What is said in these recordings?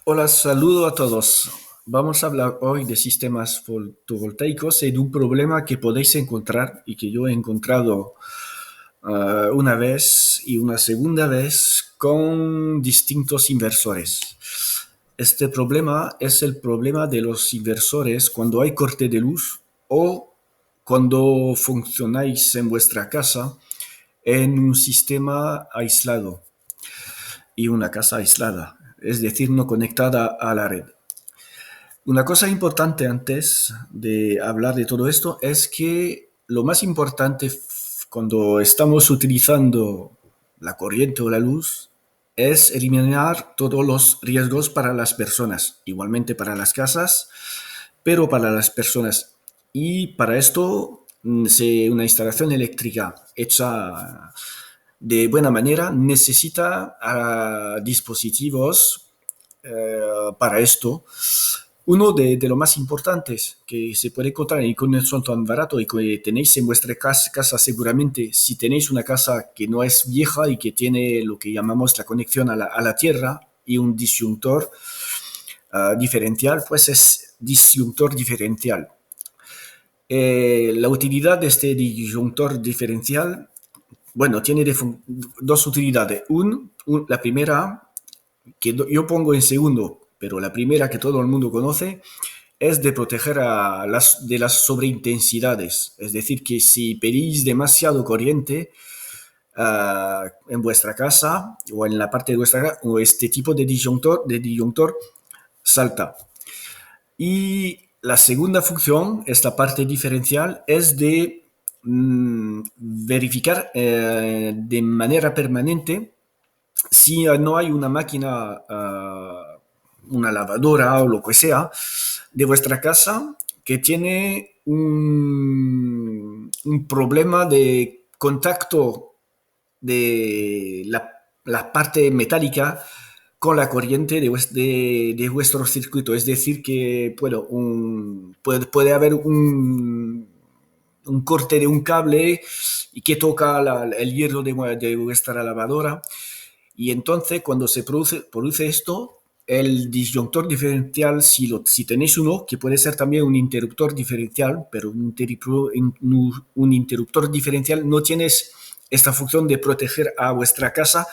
Hola, saludo a todos. Vamos a hablar hoy de sistemas fotovoltaicos y de un problema que podéis encontrar y que yo he encontrado una vez y una segunda vez con distintos inversores. Este problema es el problema de los inversores cuando hay corte de luz o cuando funcionáis en vuestra casa en un sistema aislado y una casa aislada, es decir, no conectada a la red. Una cosa importante antes de hablar de todo esto es que lo más importante cuando estamos utilizando la corriente o la luz es eliminar todos los riesgos para las personas, igualmente para las casas, pero para las personas. Y para esto, una instalación eléctrica hecha de buena manera necesita dispositivos para esto. Uno de los más importantes que se puede encontrar y que no son tan baratos y que tenéis en vuestra casa seguramente, si tenéis una casa que no es vieja y que tiene lo que llamamos la conexión a la tierra y un disyuntor diferencial, pues es disyuntor diferencial. La utilidad de este disyuntor diferencial, bueno, tiene dos utilidades. La primera, que yo pongo en segundo, pero la primera que todo el mundo conoce, es de proteger de las sobreintensidades. Es decir, que si pedís demasiado corriente en vuestra casa o en la parte de vuestra casa, o este tipo de disyuntor salta. Y la segunda función, esta parte diferencial, es de verificar de manera permanente si no hay una máquina, una lavadora o lo que sea de vuestra casa que tiene un problema de contacto de la parte metálica con la corriente de vuestro circuito. Es decir, que bueno, puede haber un corte de un cable y que toca el hierro de vuestra lavadora. Y entonces, cuando se produce esto, el disyuntor diferencial, si tenéis uno, que puede ser también un interruptor diferencial, pero un interruptor diferencial no tienes esta función de proteger a vuestra casa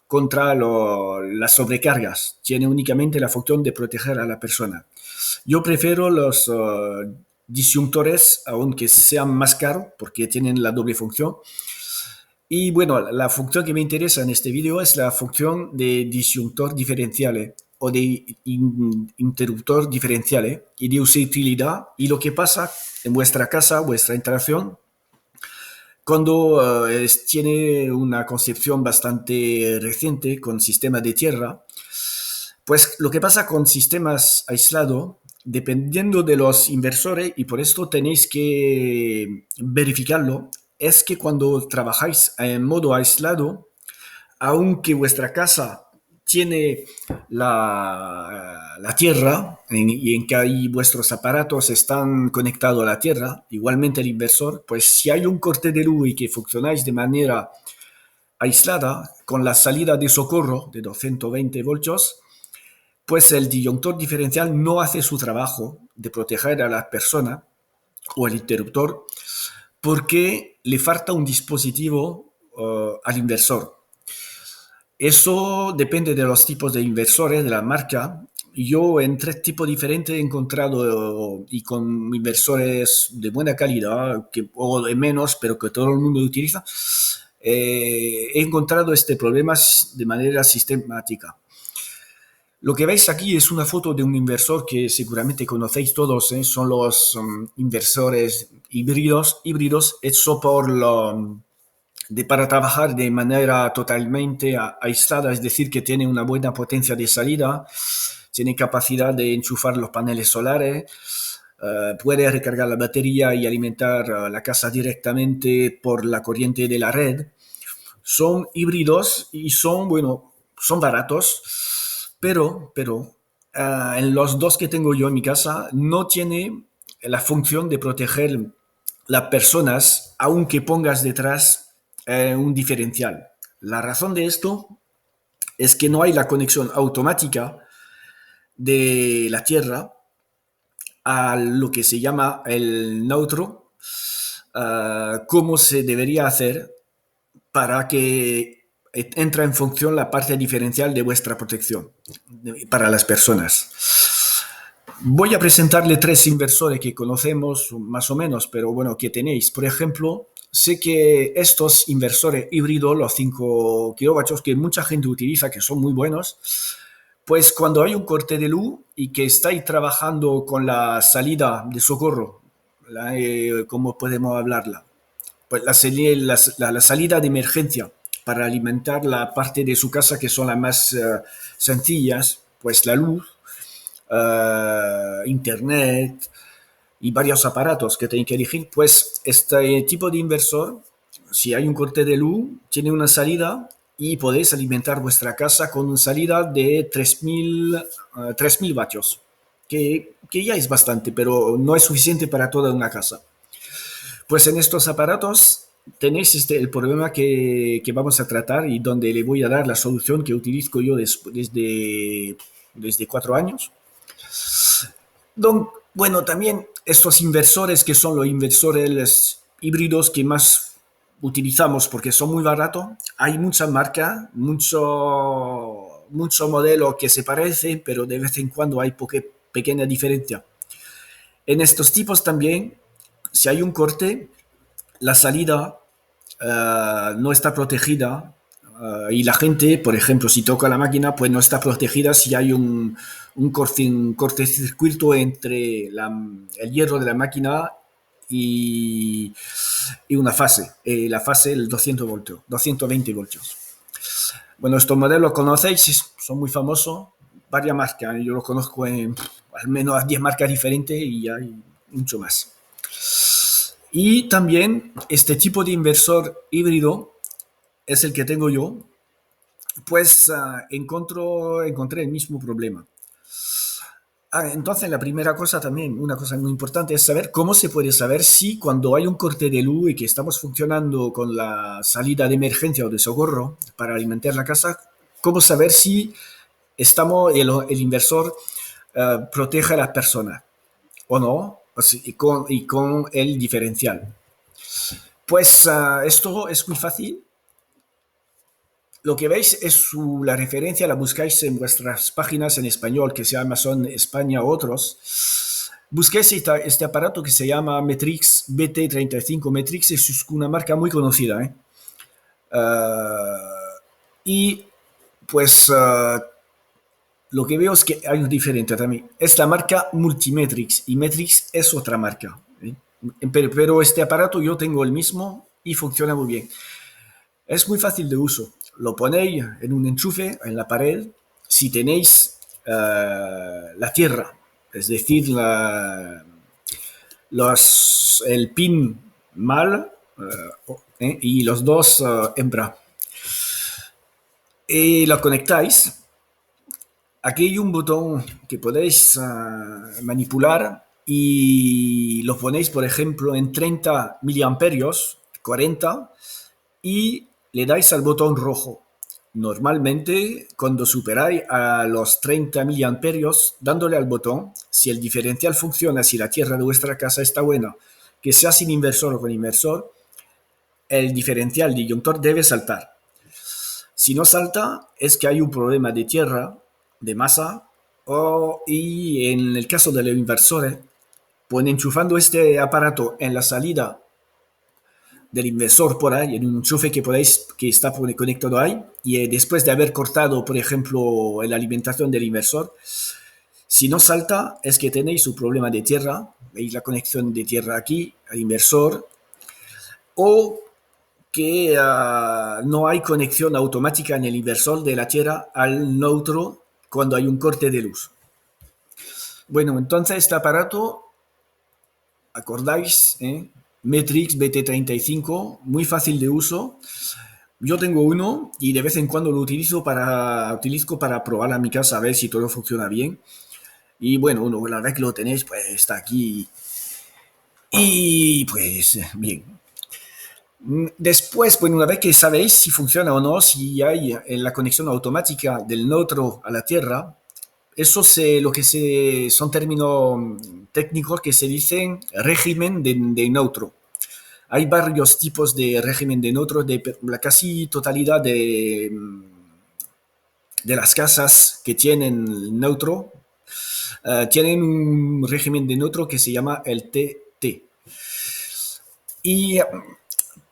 contra las sobrecargas. Tiene únicamente la función de proteger a la persona. Yo prefiero los disyuntores, aunque sean más caros, porque tienen la doble función. Y bueno, la función que me interesa en este video es la función de disyuntor diferencial o de interruptor diferencial y de utilidad y lo que pasa en vuestra casa, vuestra instalación, cuando tiene una concepción bastante reciente con sistema de tierra. Pues lo que pasa con sistemas aislados, dependiendo de los inversores, y por esto tenéis que verificarlo, es que cuando trabajáis en modo aislado, aunque vuestra casa tiene la tierra y en que ahí vuestros aparatos están conectados a la tierra, igualmente el inversor, pues si hay un corte de luz y que funcionáis de manera aislada, con la salida de socorro de 220 voltios, pues el disyuntor diferencial no hace su trabajo de proteger a la persona o el interruptor porque le falta un dispositivo al inversor. Eso depende de los tipos de inversores, de la marca. Yo en tres tipos diferentes he encontrado y con inversores de buena calidad o de menos, pero que todo el mundo utiliza, he encontrado este problema de manera sistemática. Lo que veis aquí es una foto de un inversor que seguramente conocéis todos, ¿eh? Son los inversores híbridos hechos para trabajar de manera totalmente aislada, es decir, que tiene una buena potencia de salida, tiene capacidad de enchufar los paneles solares, puede recargar la batería y alimentar la casa directamente por la corriente de la red. Son híbridos y bueno, son baratos, pero en los dos que tengo yo en mi casa no tiene la función de proteger las personas, aunque pongas detrás un diferencial. La razón de esto es que no hay la conexión automática de la Tierra a lo que se llama el neutro, cómo se debería hacer para que entre en función la parte diferencial de vuestra protección para las personas. Voy a presentarle tres inversores que conocemos más o menos, pero bueno, que tenéis. Por ejemplo, sé que estos inversores híbridos, los 5 kilovatios, que mucha gente utiliza, que son muy buenos, pues cuando hay un corte de luz y que estáis trabajando con la salida de socorro, ¿cómo podemos hablarla? Pues la salida de emergencia para alimentar la parte de su casa que son las más sencillas, pues la luz, internet y varios aparatos que tienen que elegir, pues este tipo de inversor, si hay un corte de luz, tiene una salida y podéis alimentar vuestra casa con una salida de 3000 vatios, que ya es bastante, pero no es suficiente para toda una casa. Pues en estos aparatos tenéis el problema que vamos a tratar y donde le voy a dar la solución que utilizo yo desde 4 años. Bueno, también estos inversores que son los inversores híbridos que más utilizamos porque son muy baratos, hay mucha marca, mucho modelo que se parecen, pero de vez en cuando hay pequeña diferencia. En estos tipos también, si hay un corte, la salida no está protegida y la gente, por ejemplo, si toca la máquina, pues no está protegida si hay un cortocircuito entre el hierro de la máquina y, y una fase, la fase del 200 voltios, 220 voltios. Bueno, estos modelos conocéis, son muy famosos, varias marcas, yo los conozco en al menos 10 marcas diferentes y hay mucho más. Y también este tipo de inversor híbrido es el que tengo yo, pues encontré el mismo problema. Entonces la primera cosa también, una cosa muy importante es saber cómo se puede saber si cuando hay un corte de luz y que estamos funcionando con la salida de emergencia o de socorro para alimentar la casa, cómo saber si el inversor protege a las personas o no, pues, y con el diferencial. Pues esto es muy fácil. Lo que veis es la referencia, la buscáis en vuestras páginas en español, que sea Amazon España o otros. Busquéis este aparato que se llama Metrix BT35. Metrix es una marca muy conocida. Y pues lo que veo es que hay un diferente también. Es la marca Multimetrix y Metrix es otra marca. Pero este aparato yo tengo el mismo y funciona muy bien. Es muy fácil de uso. Lo ponéis en un enchufe en la pared. Si tenéis la tierra, es decir, el pin mal y los dos hembra, y lo conectáis. Aquí hay un botón que podéis manipular y lo ponéis, por ejemplo, en 30 miliamperios, 40, y le dais al botón rojo. Normalmente, cuando superáis a los 30 miliamperios, dándole al botón, si el diferencial funciona, si la tierra de vuestra casa está buena, que sea sin inversor o con inversor, el diferencial disyuntor debe saltar. Si no salta, es que hay un problema de tierra, de masa, y en el caso de los inversores, pues enchufando este aparato en la salida del inversor por ahí, en un enchufe que está conectado ahí, y después de haber cortado, por ejemplo, la alimentación del inversor, si no salta, es que tenéis un problema de tierra, veis la conexión de tierra aquí, al inversor, o que no hay conexión automática en el inversor de la tierra al neutro cuando hay un corte de luz. Bueno, entonces este aparato, acordáis, Metrix BT35, muy fácil de uso. Yo tengo uno y de vez en cuando lo utilizo para probar a mi casa a ver si todo funciona bien. Y bueno, la vez que lo tenéis, pues está aquí. Y pues bien. Después, bueno, una vez que sabéis si funciona o no, si hay en la conexión automática del neutro a la Tierra, lo que son términos técnicos que se dicen régimen de neutro. Hay varios tipos de régimen de neutro, de la casi totalidad de las casas que tienen neutro, tienen un régimen de neutro que se llama el TT. Y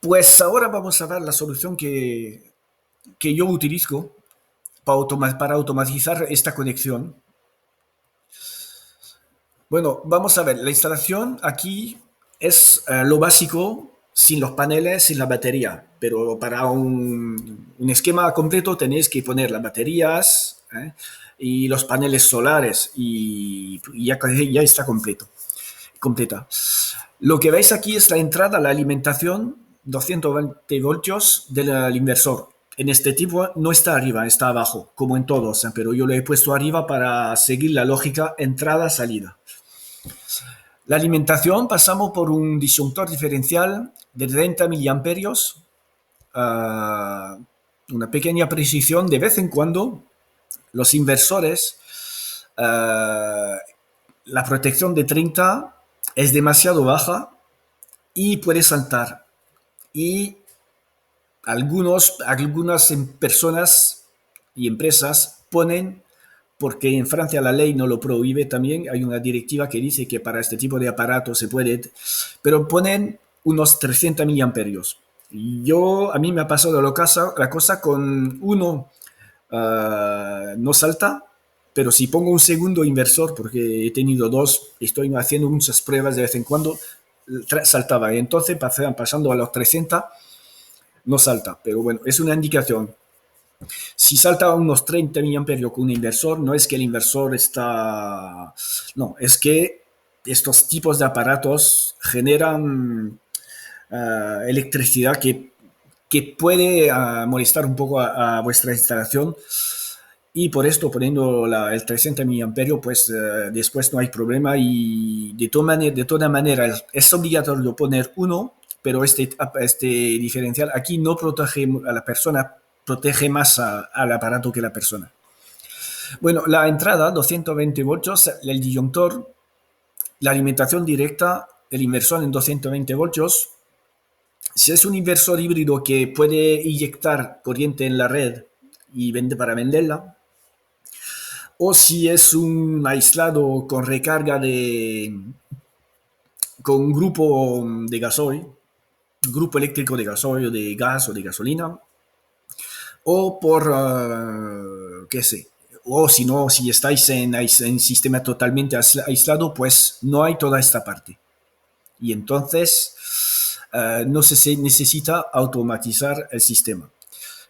pues ahora vamos a ver la solución que yo utilizo para automatizar esta conexión. Bueno, vamos a ver, la instalación aquí es lo básico, sin los paneles, sin la batería, pero para un esquema completo tenéis que poner las baterías y los paneles solares y ya está completa. Lo que veis aquí es la entrada, la alimentación, 220 voltios del inversor. En este tipo no está arriba, está abajo, como en todos, pero yo lo he puesto arriba para seguir la lógica entrada-salida. La alimentación pasamos por un disyuntor diferencial de 30 miliamperios, una pequeña precisión de vez en cuando. Los inversores, la protección de 30 es demasiado baja y puede saltar. Y algunas personas y empresas ponen, porque en Francia la ley no lo prohíbe también, hay una directiva que dice que para este tipo de aparatos se puede, pero ponen unos 300 miliamperios. A mí me ha pasado la cosa con uno, no salta, pero si pongo un segundo inversor, porque he tenido dos, estoy haciendo muchas pruebas de vez en cuando, saltaba. Y entonces pasando a los 300, no salta. Pero bueno, es una indicación. Si salta a unos 30 miliamperios con un inversor, no es que el inversor está... No, es que estos tipos de aparatos generan electricidad que puede molestar un poco a vuestra instalación, y por esto poniendo el 300 miliamperios pues después no hay problema, y de toda manera es obligatorio poner uno, pero este diferencial aquí no protege a la persona, protege más al aparato que la persona. Bueno, la entrada 220 voltios, el disyuntor, la alimentación directa, el inversor en 220 voltios. Si es un inversor híbrido que puede inyectar corriente en la red y para venderla, o si es un aislado con recarga con un grupo de gasoil, grupo eléctrico de gasoil o de gas o de gasolina, o por, qué sé, o si no, si estáis en sistema totalmente aislado, pues no hay toda esta parte. Y entonces no se necesita automatizar el sistema.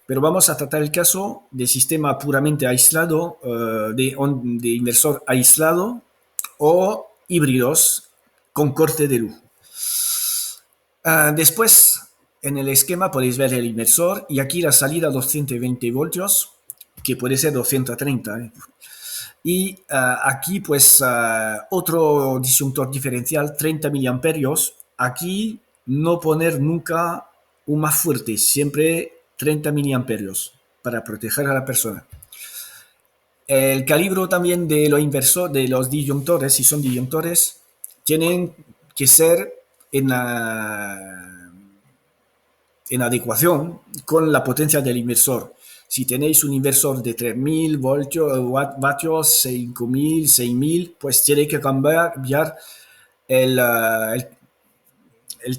Pero vamos a tratar el caso de sistema puramente aislado, de inversor aislado o híbridos con corte de luz. Después, en el esquema podéis ver el inversor y aquí la salida 220 voltios, que puede ser 230. Y aquí pues otro disyuntor diferencial, 30 miliamperios. Aquí no poner nunca un más fuerte, siempre 30 miliamperios para proteger a la persona. El calibre también de los disyuntores, si son disyuntores, tienen que ser en adecuación con la potencia del inversor. Si tenéis un inversor de 3000 vatios, 5000, 6000, pues tiene que cambiar el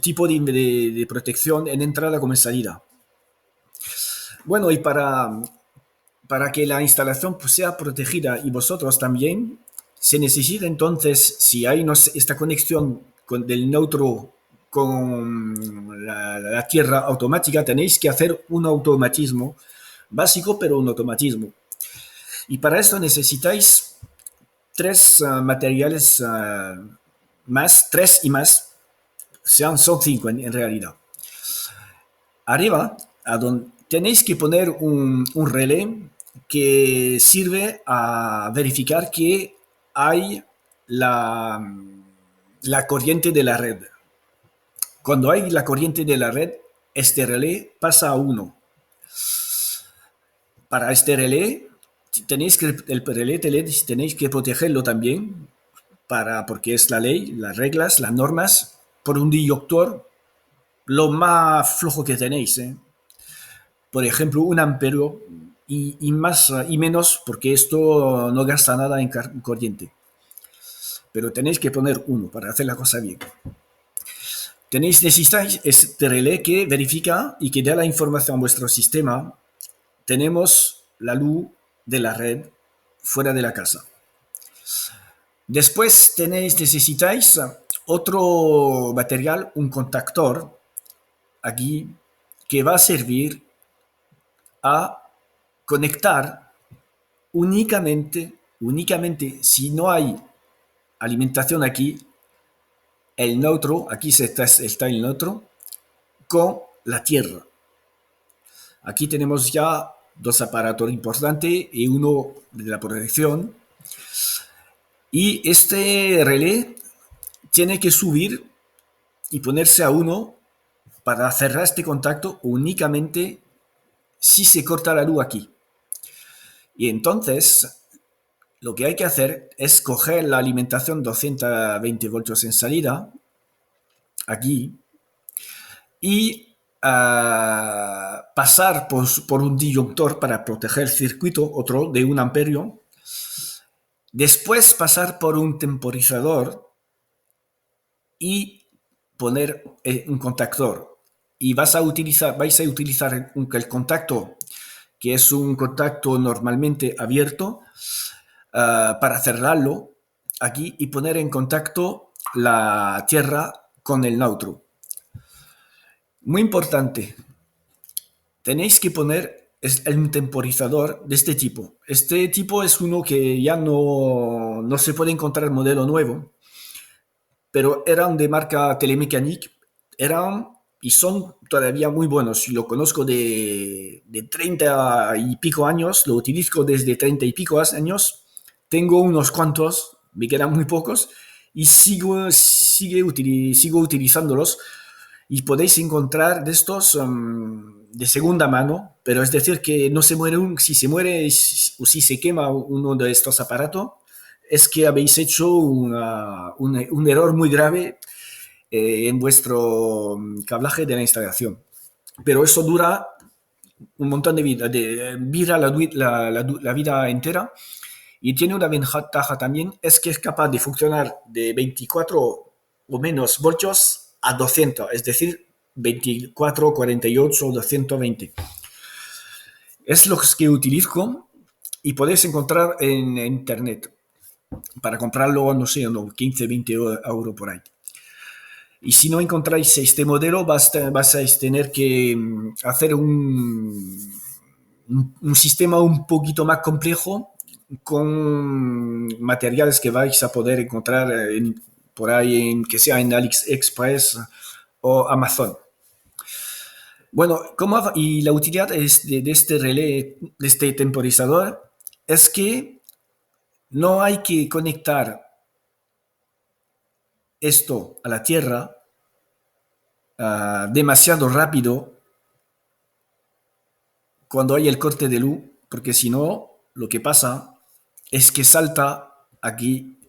tipo de protección en entrada como en salida. Bueno, y para que la instalación sea protegida y vosotros también, se necesita entonces, si hay esta conexión del neutro con la tierra automática, tenéis que hacer un automatismo básico, pero un automatismo. Y para esto necesitáis tres materiales más, tres y más, son cinco en realidad. Arriba, tenéis que poner un relé que sirve a verificar que hay la corriente de la red. Cuando hay la corriente de la red, este relé pasa a 1. Para este relé Tenéis que, el relé tenéis que protegerlo también, porque es la ley, las reglas, las normas, por un disjuntor lo más flojo que tenéis. Por ejemplo, un amperio más y menos, porque esto no gasta nada en corriente. Pero tenéis que poner uno para hacer la cosa bien. Necesitáis este relé que verifica y que da la información a vuestro sistema. Tenemos la luz de la red fuera de la casa. Después necesitáis otro material, un contactor, aquí, que va a servir a conectar únicamente si no hay alimentación aquí, el neutro, aquí está el neutro, con la tierra. Aquí tenemos ya dos aparatos importantes y uno de la protección. Y este relé tiene que subir y ponerse a uno para cerrar este contacto únicamente si se corta la luz aquí. Y entonces lo que hay que hacer es coger la alimentación 220 voltios en salida, aquí, y pasar por un disjuntor para proteger el circuito, otro de 1 amperio. Después pasar por un temporizador y poner un contactor. Y vais a utilizar el contacto, que es un contacto normalmente abierto, para cerrarlo aquí y poner en contacto la tierra con el neutro. Muy importante, tenéis que poner un temporizador de este tipo. Este tipo es uno que ya no se puede encontrar modelo nuevo, pero eran de marca Telemecanique, eran y son todavía muy buenos. Lo conozco de 30 y pico años, lo utilizo desde 30 y pico años. Tengo unos cuantos, me quedan muy pocos, y sigo utilizándolos. Y podéis encontrar de estos de segunda mano, pero es decir que no se muere si se muere o si se quema uno de estos aparatos, es que habéis hecho un error muy grave en vuestro cablaje de la instalación. Pero eso dura un montón de vida, la vida entera. Y tiene una ventaja también, es que es capaz de funcionar de 24 o menos voltios a 200, es decir, 24, 48, 220. Es lo que utilizo y podéis encontrar en internet para comprarlo, no sé, 15, 20 euros por ahí. Y si no encontráis este modelo, vas a tener que hacer un sistema un poquito más complejo con materiales que vais a poder encontrar por ahí, que sea en AliExpress o Amazon. Bueno, y la utilidad de este relé, de este temporizador, es que no hay que conectar esto a la Tierra demasiado rápido cuando hay el corte de luz, porque si no, lo que pasa es que salta aquí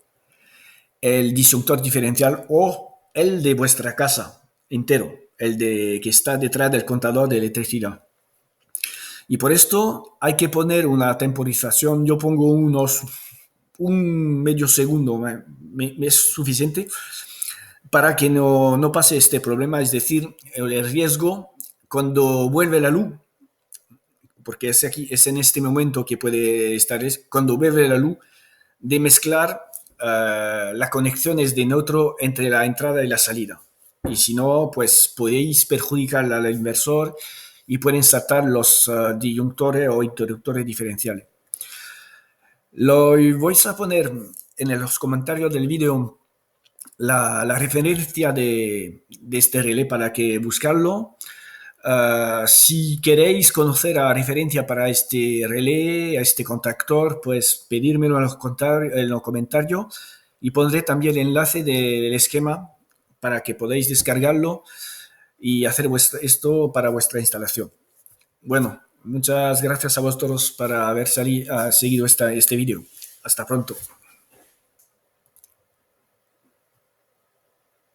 el disyuntor diferencial o el de vuestra casa entero, que está detrás del contador de electricidad. Y por esto hay que poner una temporización. Yo pongo un medio segundo, es suficiente para que no pase este problema, es decir, el riesgo cuando vuelve la luz, porque es en este momento que puede estar, cuando vuelve la luz, de mezclar las conexiones de neutro entre la entrada y la salida. Y si no, pues podéis perjudicar al inversor y pueden saltar los disyuntores o interruptores diferenciales. Lo voy a poner en los comentarios del vídeo la referencia de este relé para que buscarlo. Si queréis conocer la referencia para este relé, a este contactor, pues pedírmelo en los comentarios y pondré también el enlace del esquema para que podáis descargarlo y hacer esto para vuestra instalación. Bueno, Muchas gracias a vosotros por haber seguido este vídeo. Hasta pronto.